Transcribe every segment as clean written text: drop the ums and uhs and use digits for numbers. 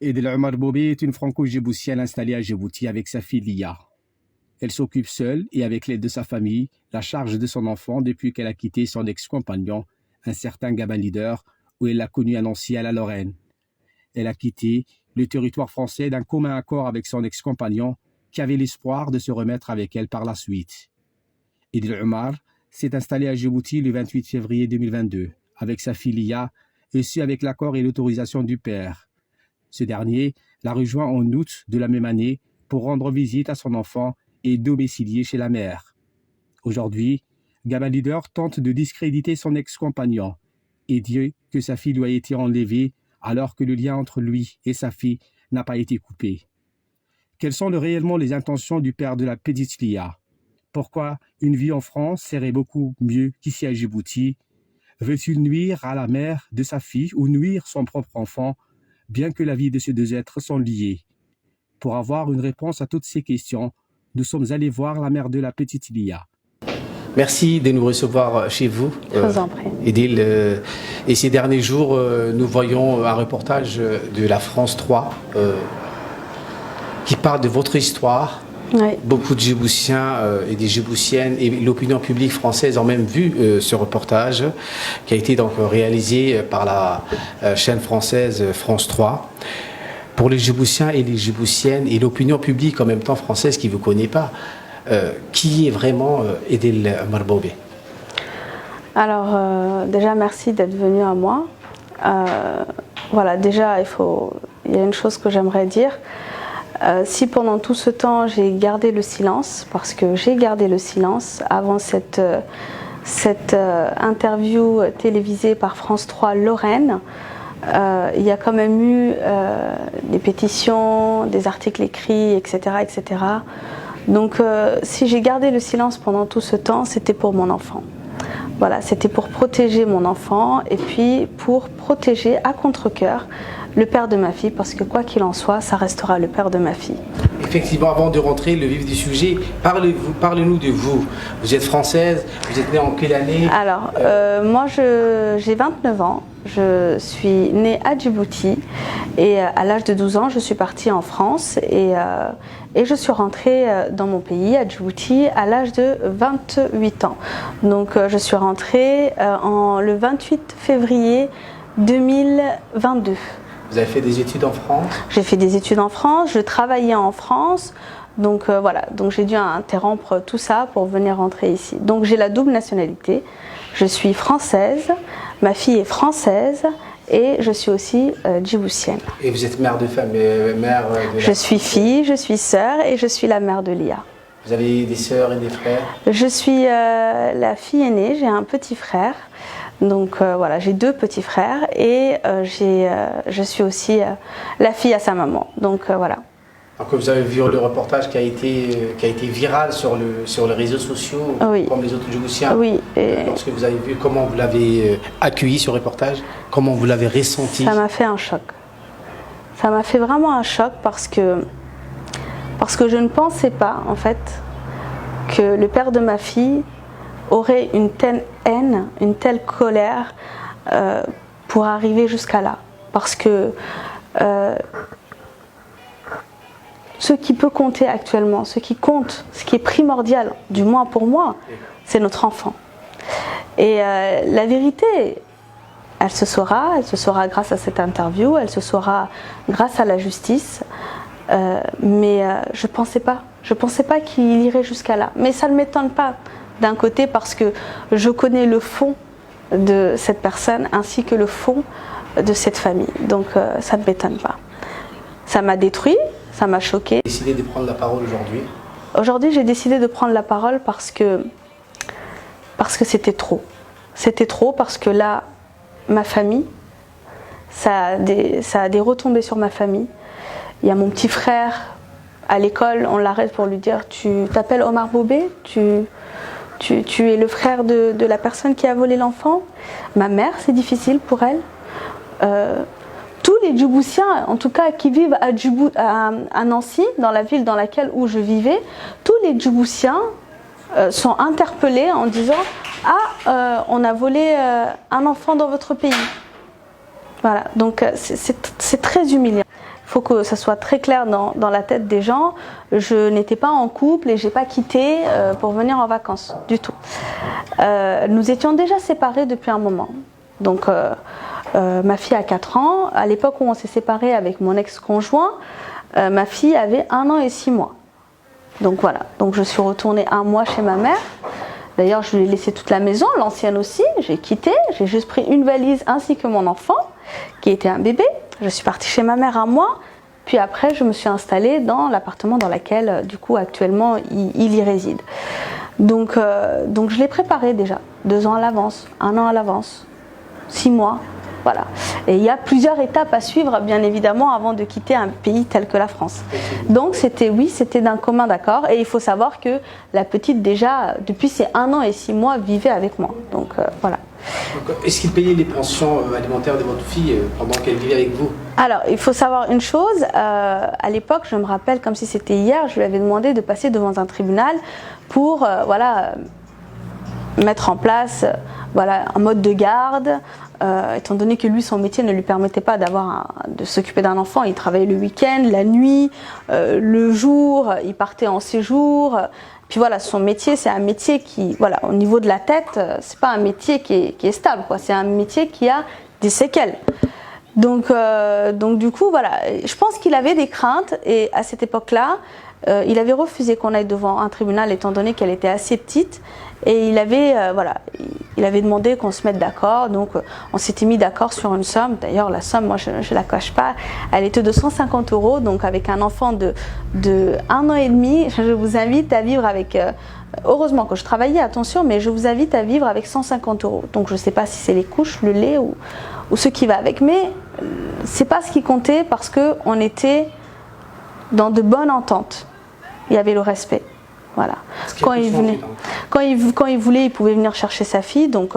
Edel Omar Bobé est une franco-djiboutienne installée à Djibouti avec sa fille Lia. Elle s'occupe seule et avec l'aide de sa famille, la charge de son enfant depuis qu'elle a quitté son ex-compagnon, un certain Gabin Leader, où elle l'a connu à Nancy à la Lorraine. Elle a quitté le territoire français d'un commun accord avec son ex-compagnon qui avait l'espoir de se remettre avec elle par la suite. Edel Omar s'est installé à Djibouti le 28 février 2022 avec sa fille Lia et ce avec l'accord et l'autorisation du père. Ce dernier l'a rejoint en août de la même année pour rendre visite à son enfant et domicilié chez la mère. Aujourd'hui, Gabin Leader tente de discréditer son ex-compagnon et dit que sa fille lui a été enlevée alors que le lien entre lui et sa fille n'a pas été coupé. Quelles sont réellement les intentions du père de la petite Lia? Pourquoi une vie en France serait beaucoup mieux qu'ici à Djibouti? Veut-il nuire à la mère de sa fille ou nuire son propre enfant, bien que la vie de ces deux êtres sont liés? Pour avoir une réponse à toutes ces questions, nous sommes allés voir la mère de la petite Lia. Merci de nous recevoir chez vous, Edil. Et ces derniers jours, nous voyons un reportage de la France 3 qui parle de votre histoire. Oui. Beaucoup de Djiboutiens et des Djiboutiennes et l'opinion publique française ont même vu ce reportage qui a été donc réalisé par la chaîne française France 3. Pour les Djiboutiens et les Djiboutiennes et l'opinion publique en même temps française qui ne vous connaît pas, qui est vraiment Edel Omar Bobé? Alors déjà merci d'être venu à moi. Voilà, déjà il y a une chose que j'aimerais dire. Si pendant tout ce temps j'ai gardé le silence, parce que j'ai gardé le silence avant cette interview télévisée par France 3 Lorraine, il y a quand même eu des pétitions, des articles écrits, etc. etc. Donc si j'ai gardé le silence pendant tout ce temps, c'était pour mon enfant. Voilà, c'était pour protéger mon enfant et puis pour protéger à contre-cœur le père de ma fille, parce que quoi qu'il en soit, ça restera le père de ma fille. Effectivement, avant de rentrer le vif du sujet, parlez-nous de vous. Vous êtes française, vous êtes née en quelle année? Alors, moi j'ai 29 ans, je suis née à Djibouti et à l'âge de 12 ans, je suis partie en France et je suis rentrée dans mon pays, à Djibouti, à l'âge de 28 ans. Donc je suis rentrée le 28 février 2022. Vous avez fait des études en France? J'ai fait des études en France, je travaillais en France, donc voilà, donc j'ai dû interrompre tout ça pour venir rentrer ici. Donc j'ai la double nationalité, je suis française, ma fille est française et je suis aussi djiboutienne. Et vous êtes mère de famille, Je suis fille, je suis sœur et je suis la mère de Lia. Vous avez des sœurs et des frères? Je suis la fille aînée, j'ai un petit frère. Donc voilà, j'ai deux petits frères et je suis aussi la fille à sa maman. Donc voilà. Donc vous avez vu le reportage qui a été viral sur les réseaux sociaux, oui, comme les autres Djiboutiens. Oui. Lorsque vous avez vu, comment vous l'avez accueilli ce reportage? Comment vous l'avez ressenti? Ça m'a fait un choc. Ça m'a fait vraiment un choc parce que je ne pensais pas en fait que le père de ma fille aurait une telle haine, une telle colère pour arriver jusqu'à là. Parce que ce qui peut compter actuellement, ce qui compte, ce qui est primordial, du moins pour moi, c'est notre enfant. Et la vérité, elle se saura grâce à cette interview, elle se saura grâce à la justice, mais je pensais pas qu'il irait jusqu'à là. Mais ça ne m'étonne pas d'un côté parce que je connais le fond de cette personne ainsi que le fond de cette famille. Donc ça ne m'étonne pas. Ça m'a détruit, ça m'a choqué. Vous avez décidé de prendre la parole aujourd'hui? Aujourd'hui, j'ai décidé de prendre la parole parce que c'était trop. C'était trop parce que là, ma famille, ça a des retombées sur ma famille. Il y a mon petit frère à l'école, on l'arrête pour lui dire: tu t'appelles Omar Bobé, tu es le frère de la personne qui a volé l'enfant. Ma mère, c'est difficile pour elle. Tous les Djiboutiens, en tout cas qui vivent à Nancy, dans la ville où je vivais, tous les Djiboutiens sont interpellés en disant: ah, on a volé un enfant dans votre pays. Voilà, donc c'est très humiliant. Il faut que ça soit très clair dans la tête des gens. Je n'étais pas en couple et j'ai pas quitté pour venir en vacances du tout. Nous étions déjà séparés depuis un moment. Donc ma fille a 4 ans. À l'époque où on s'est séparés avec mon ex-conjoint, ma fille avait 1 an et 6 mois. Donc voilà. Donc je suis retournée 1 mois chez ma mère. D'ailleurs, je lui ai laissé toute la maison, l'ancienne aussi. J'ai quitté. J'ai juste pris une valise ainsi que mon enfant, qui était un bébé. Je suis partie chez ma mère 1 mois. Puis après, je me suis installée dans l'appartement dans lequel, du coup, actuellement, il y réside. Donc je l'ai préparé déjà. 2 ans à l'avance, 1 an à l'avance, 6 mois. Voilà. Et il y a plusieurs étapes à suivre, bien évidemment, avant de quitter un pays tel que la France. Donc c'était d'un commun d'accord. Et il faut savoir que la petite, déjà, depuis ses 1 an et 6 mois, vivait avec moi. Donc voilà. Est-ce qu'il payait les pensions alimentaires de votre fille pendant qu'elle vivait avec vous? Alors, il faut savoir une chose. À l'époque, je me rappelle comme si c'était hier, je lui avais demandé de passer devant un tribunal pour mettre en place un mode de garde. Étant donné que lui, son métier ne lui permettait pas de s'occuper d'un enfant, il travaillait le week-end, la nuit, le jour, il partait en séjour. Puis voilà, son métier, c'est un métier qui, au niveau de la tête, c'est pas un métier qui est stable, quoi. C'est un métier qui a des séquelles. Donc du coup, je pense qu'il avait des craintes et à cette époque-là, il avait refusé qu'on aille devant un tribunal étant donné qu'elle était assez petite. Et il avait demandé qu'on se mette d'accord, donc on s'était mis d'accord sur une somme. D'ailleurs, la somme, moi, je ne la cache pas, elle était de 150 €. Donc, avec un enfant de 1 an et demi, je vous invite à vivre avec. Heureusement que je travaillais, attention, mais je vous invite à vivre avec 150 €. Donc, je ne sais pas si c'est les couches, le lait ou ce qui va avec, mais c'est pas ce qui comptait parce que on était dans de bonnes ententes. Il y avait le respect. Voilà. Quand il voulait, il pouvait venir chercher sa fille. Donc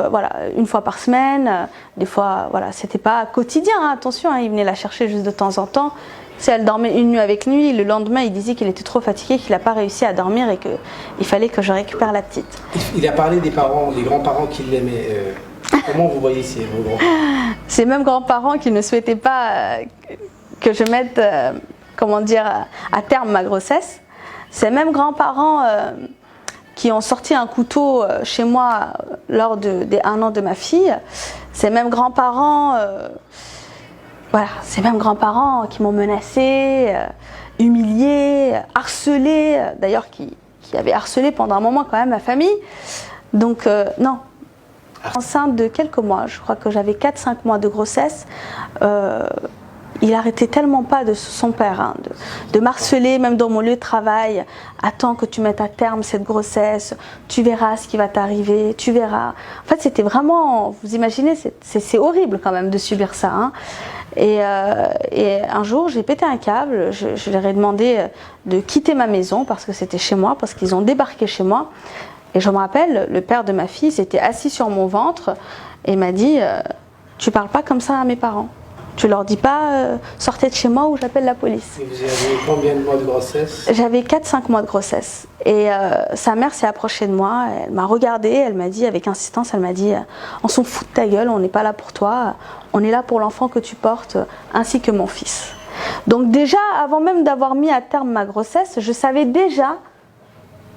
une fois par semaine. Des fois, c'était pas quotidien. Hein, attention, il venait la chercher juste de temps en temps. Si elle dormait une nuit avec lui, le lendemain, il disait qu'il était trop fatigué, qu'il n'a pas réussi à dormir et qu'il fallait que je récupère la petite. Il a parlé des parents, des grands-parents qui l'aimaient. Comment vous voyez vos grands-parents? Ces mêmes grands-parents qui ne souhaitaient pas que je mette, à terme ma grossesse. Ces mêmes grands-parents qui ont sorti un couteau chez moi lors des 1 an de ma fille, ces mêmes grands-parents, qui m'ont menacée, humiliée, harcelée, d'ailleurs qui avaient harcelé pendant un moment quand même ma famille. Donc non. Enceinte de quelques mois, je crois que j'avais 4-5 mois de grossesse, il arrêtait tellement pas de son père de m'harceler, même dans mon lieu de travail. Attends que tu mettes à terme cette grossesse, tu verras ce qui va t'arriver, tu verras. En fait, c'était vraiment, vous imaginez, c'est horrible quand même de subir ça. Hein. Et un jour, j'ai pété un câble, je leur ai demandé de quitter ma maison parce que c'était chez moi, parce qu'ils ont débarqué chez moi. Et je me rappelle, le père de ma fille s'était assis sur mon ventre et m'a dit tu parles pas comme ça à mes parents. Tu leur dis pas sortez de chez moi ou j'appelle la police. Et vous avez combien de mois de grossesse? J'avais 4-5 mois de grossesse. Et sa mère s'est approchée de moi, elle m'a regardée, elle m'a dit avec insistance, elle m'a dit on s'en fout de ta gueule, on n'est pas là pour toi, on est là pour l'enfant que tu portes ainsi que mon fils. Donc déjà, avant même d'avoir mis à terme ma grossesse, je savais déjà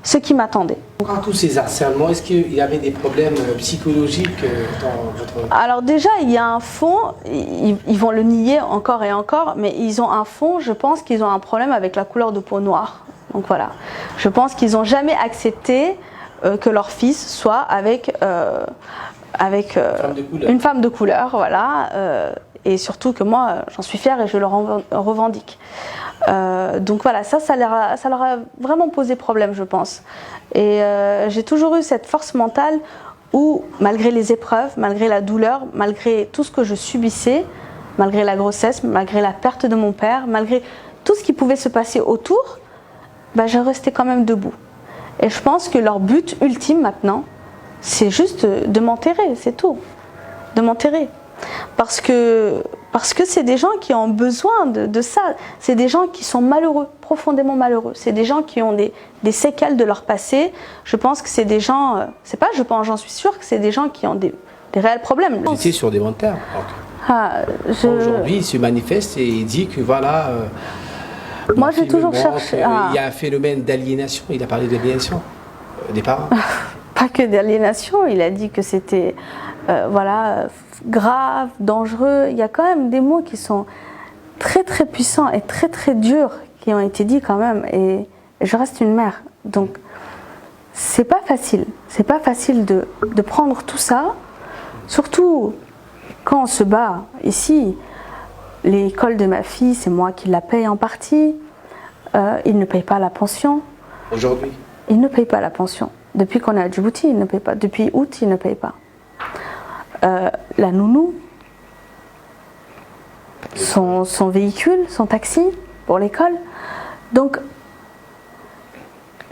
ce qui m'attendait. Dans tous ces harcèlements, est-ce qu'il y avait des problèmes psychologiques dans votre... Alors déjà, il y a un fond, ils vont le nier encore et encore, mais ils ont un fond, je pense qu'ils ont un problème avec la couleur de peau noire. Donc voilà, je pense qu'ils n'ont jamais accepté que leur fils soit avec une femme de couleur, voilà. Et surtout que moi, j'en suis fière et je le revendique. Donc voilà, ça leur a vraiment posé problème, je pense. Et j'ai toujours eu cette force mentale où, malgré les épreuves, malgré la douleur, malgré tout ce que je subissais, malgré la grossesse, malgré la perte de mon père, malgré tout ce qui pouvait se passer autour, je restais quand même debout. Et je pense que leur but ultime maintenant, c'est juste de m'enterrer, c'est tout. De m'enterrer. Parce que c'est des gens qui ont besoin de ça. C'est des gens qui sont malheureux, profondément malheureux. C'est des gens qui ont des séquelles de leur passé. Je pense que c'est des gens, j'en suis sûre que c'est des gens qui ont des réels problèmes. Vous étiez sur des bonnes terres. Aujourd'hui, il se manifeste et il dit que voilà. Moi, j'ai toujours cherché. Il y a un phénomène d'aliénation. Il a parlé d'aliénation des parents. Pas que d'aliénation. Il a dit que c'était grave, dangereux. Il y a quand même des mots qui sont très très puissants et très très durs qui ont été dits quand même. Et je reste une mère. Donc, c'est pas facile. C'est pas facile de prendre tout ça. Surtout quand on se bat ici. L'école de ma fille, c'est moi qui la paye en partie. Il ne paye pas la pension. Aujourd'hui? Il ne paye pas la pension. Depuis qu'on est à Djibouti, il ne paye pas. Depuis août, il ne paye pas. La nounou, son véhicule, son taxi pour l'école. Donc,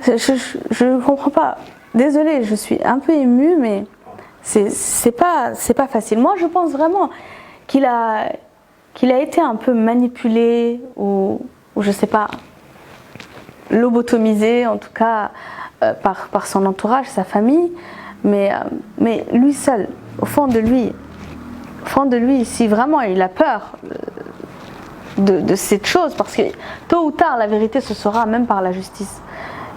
je ne comprends pas. Désolée, je suis un peu émue, mais c'est pas facile. Moi, je pense vraiment qu'il a été un peu manipulé ou je sais pas, lobotomisé en tout cas par son entourage, sa famille, mais lui seul, au fond de lui, si vraiment il a peur de cette chose, parce que tôt ou tard la vérité se saura même par la justice.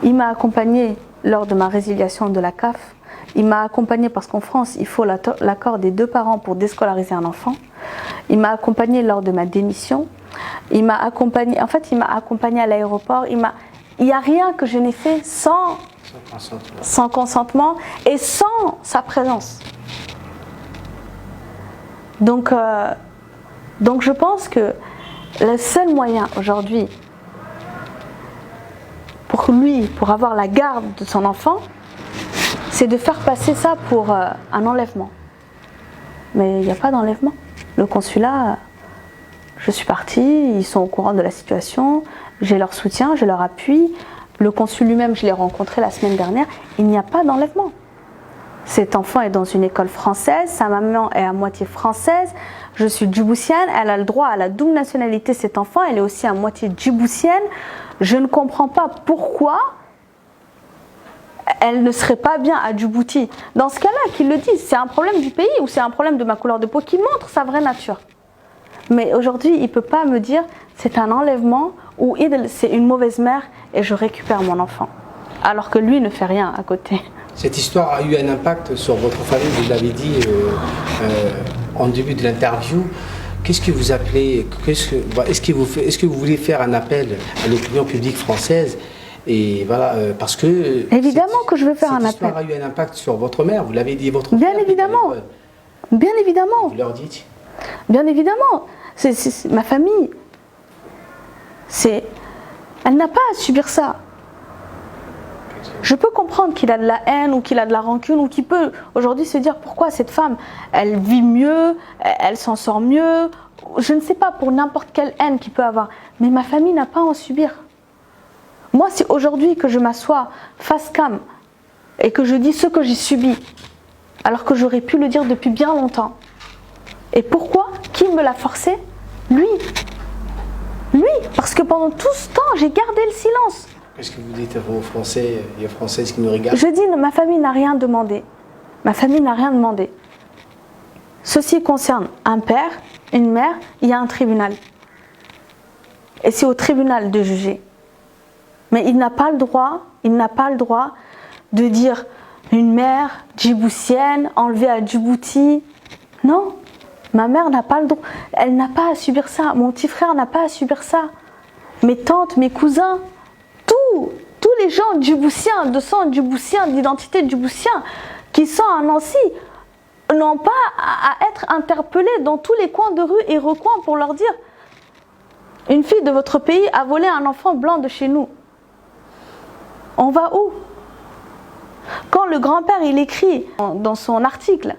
Il m'a accompagnée lors de ma résiliation de la CAF. Il m'a accompagnée parce qu'en France, il faut l'accord des 2 parents pour déscolariser un enfant. Il m'a accompagnée lors de ma démission. Il m'a accompagnée à l'aéroport. Il n'y a rien que je n'ai fait sans consentement et sans sa présence. Donc je pense que le seul moyen aujourd'hui pour avoir la garde de son enfant, c'est de faire passer ça pour un enlèvement. Mais il n'y a pas d'enlèvement. Le consulat, je suis partie, ils sont au courant de la situation, j'ai leur soutien, j'ai leur appui. Le consul lui-même, je l'ai rencontré la semaine dernière, il n'y a pas d'enlèvement. Cet enfant est dans une école française, sa maman est à moitié française, je suis djiboutienne, elle a le droit à la double nationalité, cet enfant, elle est aussi à moitié djiboutienne. Je ne comprends pas pourquoi elle ne serait pas bien à Djibouti. Dans ce cas-là, qu'ils le disent, c'est un problème du pays ou c'est un problème de ma couleur de peau qui montre sa vraie nature. Mais aujourd'hui, il ne peut pas me dire c'est un enlèvement ou c'est une mauvaise mère et je récupère mon enfant. Alors que lui ne fait rien à côté. Cette histoire a eu un impact sur votre famille, vous l'avez dit en début de l'interview. Qu'est-ce que vous appelez, est-ce que vous voulez faire un appel à l'opinion publique française? Et voilà, parce que évidemment que je veux faire un appel. Cette histoire a eu un impact sur votre mère, vous l'avez dit, votre bien père, évidemment, bien évidemment. Vous leur dites? Bien évidemment, c'est ma famille. Elle n'a pas à subir ça. Je peux comprendre qu'il a de la haine ou qu'il a de la rancune ou qu'il peut aujourd'hui se dire pourquoi cette femme, elle vit mieux, elle s'en sort mieux. Je ne sais pas, pour n'importe quelle haine qu'il peut avoir. Mais ma famille n'a pas à en subir. Moi, c'est aujourd'hui que je m'assois face cam et que je dis ce que j'ai subi, alors que j'aurais pu le dire depuis bien longtemps. Et pourquoi? Qui me l'a forcé? Lui. Lui, parce que pendant tout ce temps, j'ai gardé le silence. Qu'est-ce que vous dites aux Français et aux Françaises qui nous regardent? Je dis, ma famille n'a rien demandé. Ma famille n'a rien demandé. Ceci concerne un père, une mère, il y a un tribunal. Et c'est au tribunal de juger. Mais il n'a pas le droit de dire une mère djiboutienne enlevée à Djibouti. Non, ma mère n'a pas le droit. Elle n'a pas à subir ça. Mon petit frère n'a pas à subir ça. Mes tantes, mes cousins, tous les gens djiboutiens, de sang djiboutien, d'identité djiboutien, qui sont à Nancy, n'ont pas à être interpellés dans tous les coins de rue et recoins pour leur dire une fille de votre pays a volé un enfant blanc de chez nous. On va où? Quand le grand-père il écrit dans son article,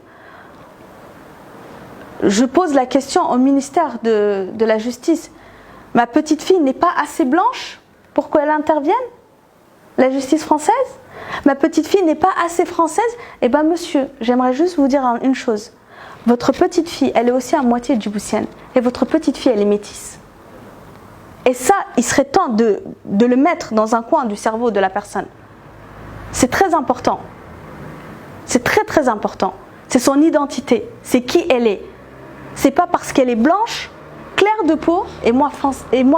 je pose la question au ministère de la Justice, ma petite fille n'est pas assez blanche pour qu'elle intervienne? La justice française? Ma petite fille n'est pas assez française? Eh bien monsieur, j'aimerais juste vous dire une chose. Votre petite fille, elle est aussi à moitié djiboutienne. Et votre petite fille, elle est métisse. Et ça, il serait temps de le mettre dans un coin du cerveau de la personne. C'est très important. C'est très très important. C'est son identité. C'est qui elle est. C'est pas parce qu'elle est blanche, claire de peau et moi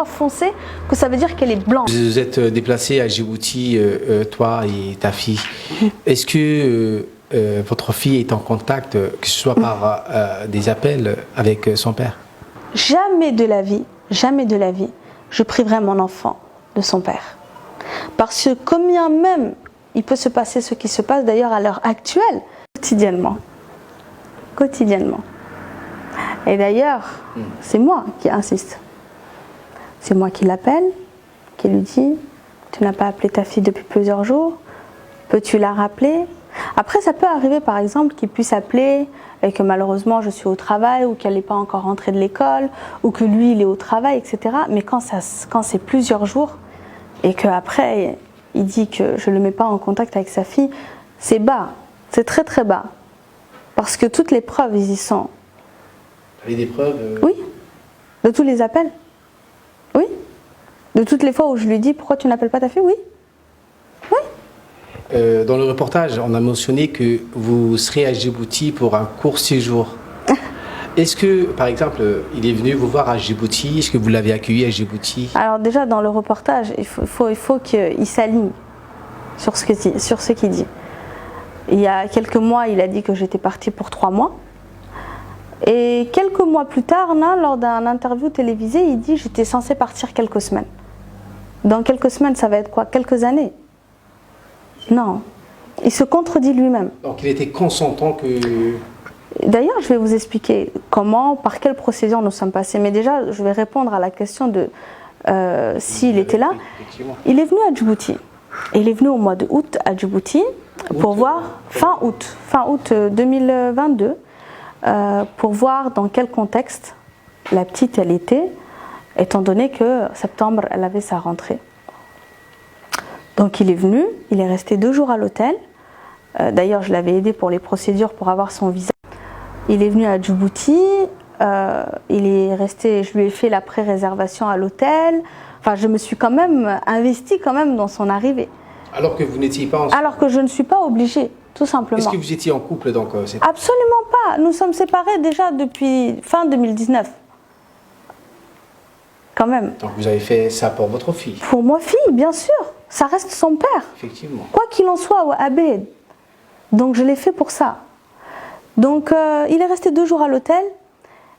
foncée que ça veut dire qu'elle est blanche. Vous êtes déplacé à Djibouti, toi et ta fille. Est-ce que votre fille est en contact, que ce soit par des appels avec son père? Jamais de la vie, je priverai mon enfant de son père. Parce que combien même il peut se passer ce qui se passe d'ailleurs à l'heure actuelle, quotidiennement. Et d'ailleurs, c'est moi qui insiste. C'est moi qui l'appelle, qui lui dit « Tu n'as pas appelé ta fille depuis plusieurs jours, peux-tu la rappeler ?» Après, ça peut arriver par exemple qu'il puisse appeler et que malheureusement je suis au travail ou qu'elle n'est pas encore rentrée de l'école ou que lui il est au travail, etc. Mais quand c'est plusieurs jours et qu'après il dit que je ne le mets pas en contact avec sa fille, c'est bas, c'est très très bas. Parce que toutes les preuves, ils y sont. Vous avez des preuves Oui, de tous les appels. Oui, de toutes les fois où je lui dis pourquoi tu n'appelles pas ta fille, oui. Dans le reportage, on a mentionné que vous serez à Djibouti pour un court séjour. Est-ce que, par exemple, il est venu vous voir à Djibouti? Est-ce que vous l'avez accueilli à Djibouti? Alors déjà, dans le reportage, il faut qu'il s'aligne sur ce qu'il dit. Il y a quelques mois, il a dit que j'étais partie pour 3 mois. Et quelques mois plus tard, lors d'un interview télévisé, il dit que j'étais censée partir quelques semaines. Dans quelques semaines, ça va être quoi? Quelques années? Non. Il se contredit lui-même. Donc il était consentant que... D'ailleurs, je vais vous expliquer comment, par quelle procédure nous sommes passés. Mais déjà, je vais répondre à la question de s'il était là. Il est venu à Djibouti. Et il est venu au mois de août à Djibouti pour voir, fin août 2022, pour voir dans quel contexte la petite elle était, étant donné que septembre, elle avait sa rentrée. Donc il est venu, il est resté 2 jours à l'hôtel. D'ailleurs, je l'avais aidé pour les procédures pour avoir son visa. Il est venu à Djibouti, il est resté, je lui ai fait la pré-réservation à l'hôtel. Enfin, je me suis quand même investie dans son arrivée. Alors que vous n'étiez pas ensemble? Alors que je ne suis pas obligée, tout simplement. Est-ce que vous étiez en couple donc Absolument pas. Nous sommes séparés déjà depuis fin 2019. Quand même. Donc vous avez fait ça pour votre fille? Pour ma fille, bien sûr. Ça reste son père. Effectivement. Quoi qu'il en soit, Abed. Donc je l'ai fait pour ça. Donc il est resté 2 jours à l'hôtel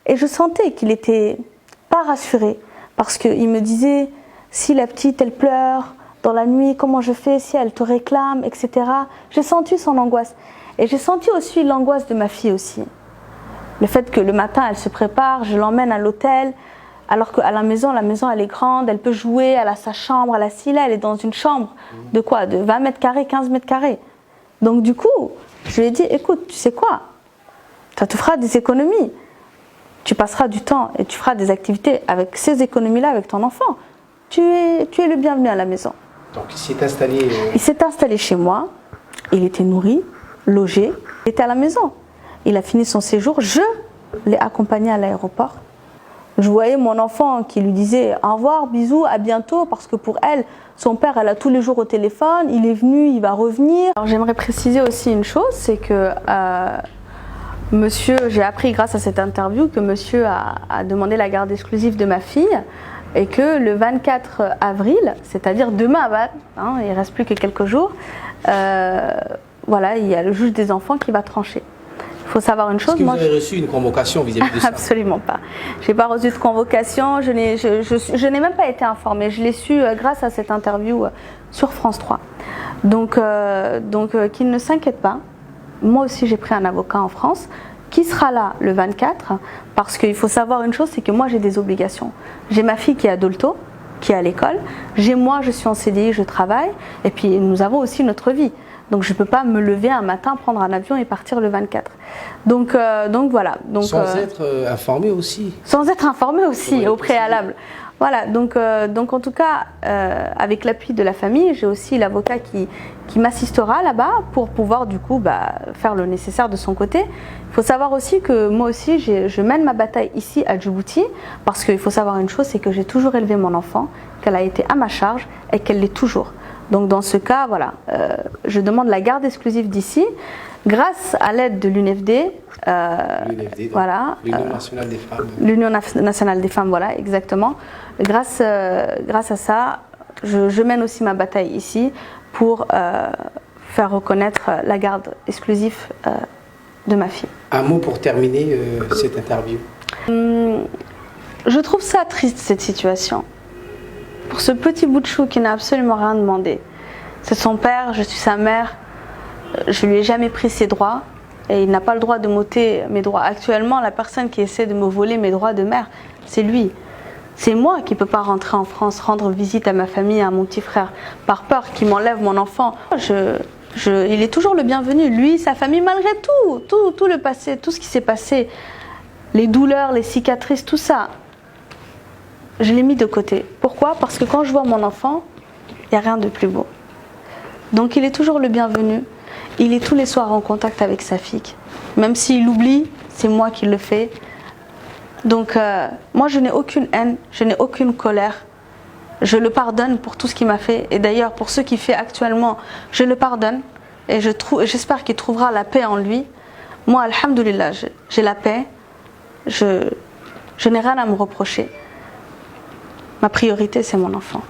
et je sentais qu'il n'était pas rassuré. Parce qu'il me disait, si la petite elle pleure dans la nuit, comment je fais, si elle te réclame, etc. J'ai senti son angoisse. Et j'ai senti aussi l'angoisse de ma fille aussi. Le fait que le matin elle se prépare, je l'emmène à l'hôtel. Alors qu'à la maison elle est grande, elle peut jouer, elle a sa chambre, elle est dans une chambre de quoi? De 20 mètres carrés, 15 mètres carrés. Donc du coup, je lui ai dit, écoute, tu sais quoi? Ça te fera des économies. Tu passeras du temps et tu feras des activités avec ces économies-là avec ton enfant. Tu es le bienvenu à la maison. Donc il s'est installé... Il s'est installé chez moi, il était nourri, logé, il était à la maison. Il a fini son séjour, je l'ai accompagné à l'aéroport. Je voyais mon enfant qui lui disait au revoir, bisous, à bientôt, parce que pour elle, son père, elle a tous les jours au téléphone, il est venu, il va revenir. Alors j'aimerais préciser aussi une chose, c'est que monsieur, j'ai appris grâce à cette interview que monsieur a demandé la garde exclusive de ma fille et que le 24 avril, c'est-à-dire demain, il ne reste plus que quelques jours, voilà, il y a le juge des enfants qui va trancher. Il faut savoir une chose. Est-ce que vous avez reçu une convocation vis-à-vis de ça? Absolument pas. Je n'ai pas reçu de convocation, je n'ai même pas été informée. Je l'ai su grâce à cette interview sur France 3. Donc qu'il ne s'inquiète pas. Moi aussi, j'ai pris un avocat en France qui sera là le 24 parce qu'il faut savoir une chose, c'est que moi, j'ai des obligations. J'ai ma fille qui est à Dolto, qui est à l'école. Moi, je suis en CDI, je travaille. Et puis, nous avons aussi notre vie. Donc je ne peux pas me lever un matin, prendre un avion et partir le 24. Donc voilà. Donc, sans être informé aussi. Sans être informé aussi, oui, au préalable. Voilà, donc en tout cas, avec l'appui de la famille, j'ai aussi l'avocat qui m'assistera là-bas pour pouvoir du coup faire le nécessaire de son côté. Il faut savoir aussi que moi aussi, je mène ma bataille ici à Djibouti parce qu'il faut savoir une chose, c'est que j'ai toujours élevé mon enfant, qu'elle a été à ma charge et qu'elle l'est toujours. Donc dans ce cas, voilà, je demande la garde exclusive d'ici, grâce à l'aide de l'UNFD. Voilà, l'Union nationale des femmes. L'Union nationale des femmes, voilà, exactement. Grâce à ça, je mène aussi ma bataille ici pour faire reconnaître la garde exclusive de ma fille. Un mot pour terminer cette interview. Je trouve ça triste, cette situation. Pour ce petit bout de chou qui n'a absolument rien demandé. C'est son père, je suis sa mère, je lui ai jamais pris ses droits et il n'a pas le droit de m'ôter mes droits. Actuellement, la personne qui essaie de me voler mes droits de mère, c'est lui. C'est moi qui ne peux pas rentrer en France, rendre visite à ma famille, à mon petit frère, par peur qu'il m'enlève mon enfant. Il est toujours le bienvenu, lui, sa famille, malgré tout le passé, tout ce qui s'est passé, les douleurs, les cicatrices, tout ça. Je l'ai mis de côté. Pourquoi? Parce que quand je vois mon enfant, il n'y a rien de plus beau. Donc il est toujours le bienvenu. Il est tous les soirs en contact avec sa fille. Même s'il oublie, c'est moi qui le fais. Donc moi je n'ai aucune haine, je n'ai aucune colère. Je le pardonne pour tout ce qu'il m'a fait. Et d'ailleurs pour ce qu'il fait actuellement, je le pardonne. Et j'espère qu'il trouvera la paix en lui. Moi, alhamdoulilah, j'ai la paix. Je n'ai rien à me reprocher. Ma priorité, c'est mon enfant.